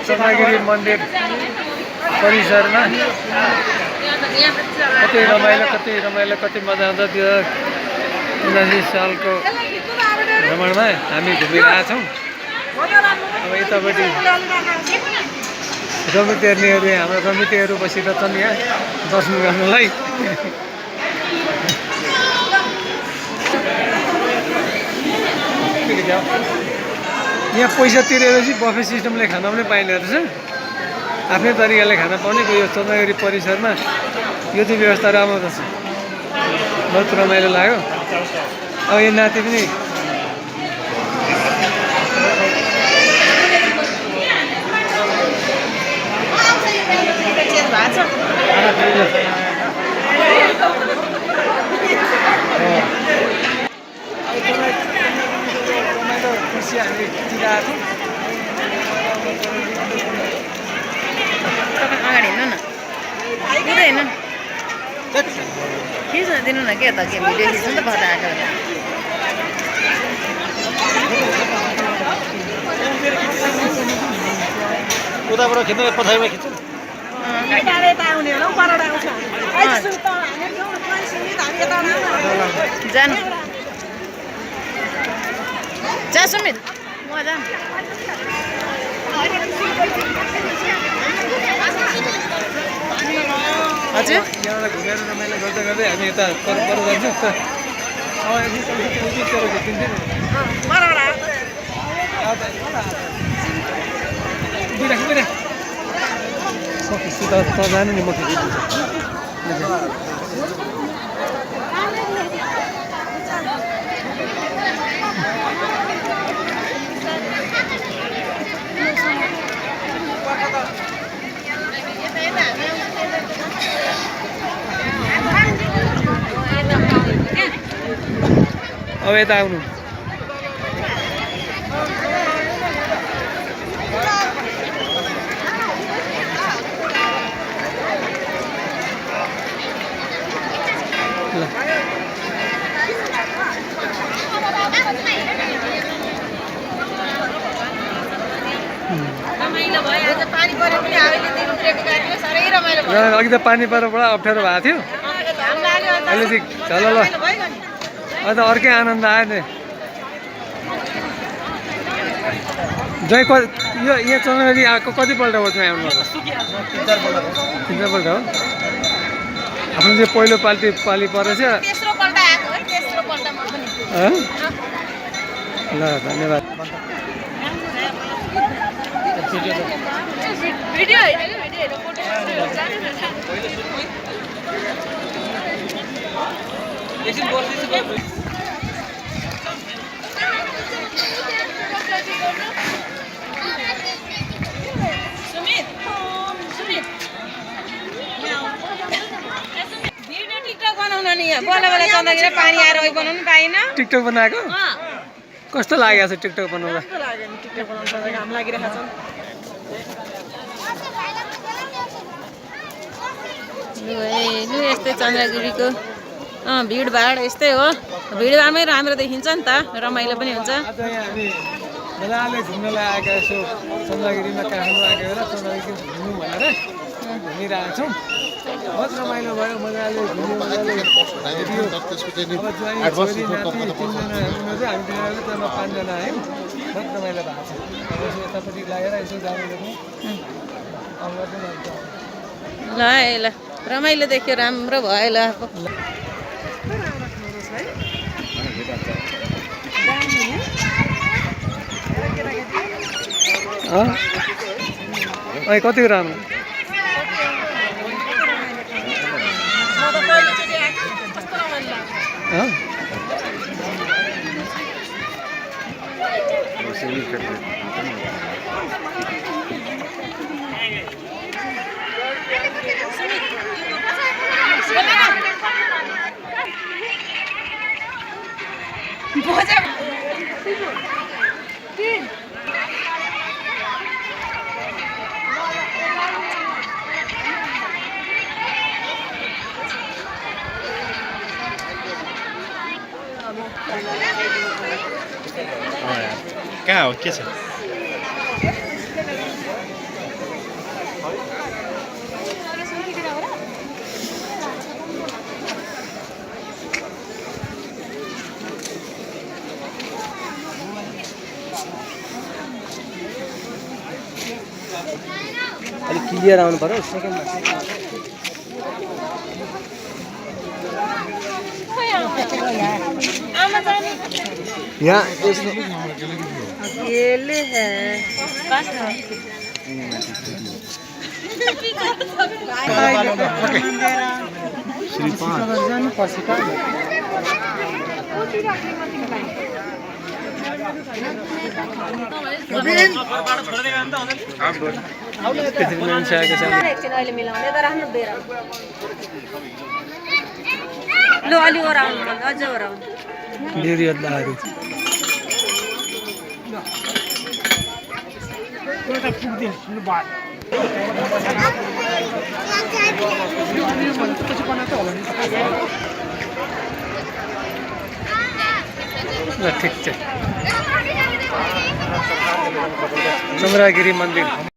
चन्द्रगिरी मन्दिर परिसरमा कति रमाइलो कति मजा आउँछ त्यो 79 सालको भ्रमणमा हामी घुमिरहेका छौँ। अब यतापट्टि रमित हेर्नेहरू हाम्रो रमितेहरू बसिरहेछन् यहाँ दर्शन गर्नलाई। यहाँ पैसा तिरेपछि बफे सिस्टमले खाना पनि पाइने रहेछ। आफ्नै तरिकाले खाना पाउने यो चन्द्रगिरी परिसरमा यो चाहिँ व्यवस्था राम्रो रहेछ। बहुत रमाइलो लाग्यो। अब यो नाति पनि खुसी हामी दिइरहेको तपाईँ अगाडि हिँड्नु न, पुरै हिँड्नु न, खिच्न दिनु न के त के भिडियो खिच्नु त कता आएको उताबाट खिच्नु पछाडिमा खिच्नु जानु जा सुमित म जानु हजुर यहाँबाट घुमेर रमाइलो गर्दै गर्दै हामी यता पर जान्छौँ। त जानु नि म अब यता आउनु अघि त पानी परेर बडा अप्ठ्यारो भएको थियो। अहिले चाहिँ चल ल अन्त अर्कै आनन्द आयो नि। जय यो यहाँ चन्द्रगिरी आएको कतिपल्ट हो चाहिँ आउनु? 3-4पल्ट हो। आफ्नो चाहिँ पहिलो पाली परेछ। ल धन्यवाद। चन्द्रगिरी पानी आएर बनाउनु पाएन। टिकटक बनाएको कस्तो लागेको छ टिकटक बनाउँदा? घाम लागिरहेको छ। यस्तै चन्द्रगिरीको भिडभाड यस्तै हो। भिडभाडमै राम्रो देखिन्छ नि त, रमाइलो पनि हुन्छ। मजाले घुम्नलाई आएका यसो चन्द्रगिरीमा काठमाडौँ आएको बेला चन्द्रगिरी घुम्नु भनेर घुमिरहेको छौँ। बहुत रमाइलो भयो। मजाले घुम्यो, मजाले हामी 5जना आयौँ। बहुत रमाइलो भएको छ। यसो यतापट्टि लागेर यसो जानु ल ल रमाइलो देख्यो, राम्रो भयो। ल कति राम्रो कहाँ हो के छ अलिक क्लियर आउनु पर्यो सेकेन्डमा यहाँ केले है त्यसरी मान्छे आएको छ एकछिन अहिले मिलाउने त राम्रो बेरा लो अलि ओराउनु अझ ओराउनु निर्यातदाहरू ल ठिक छ चन्द्रगिरी मन्दिर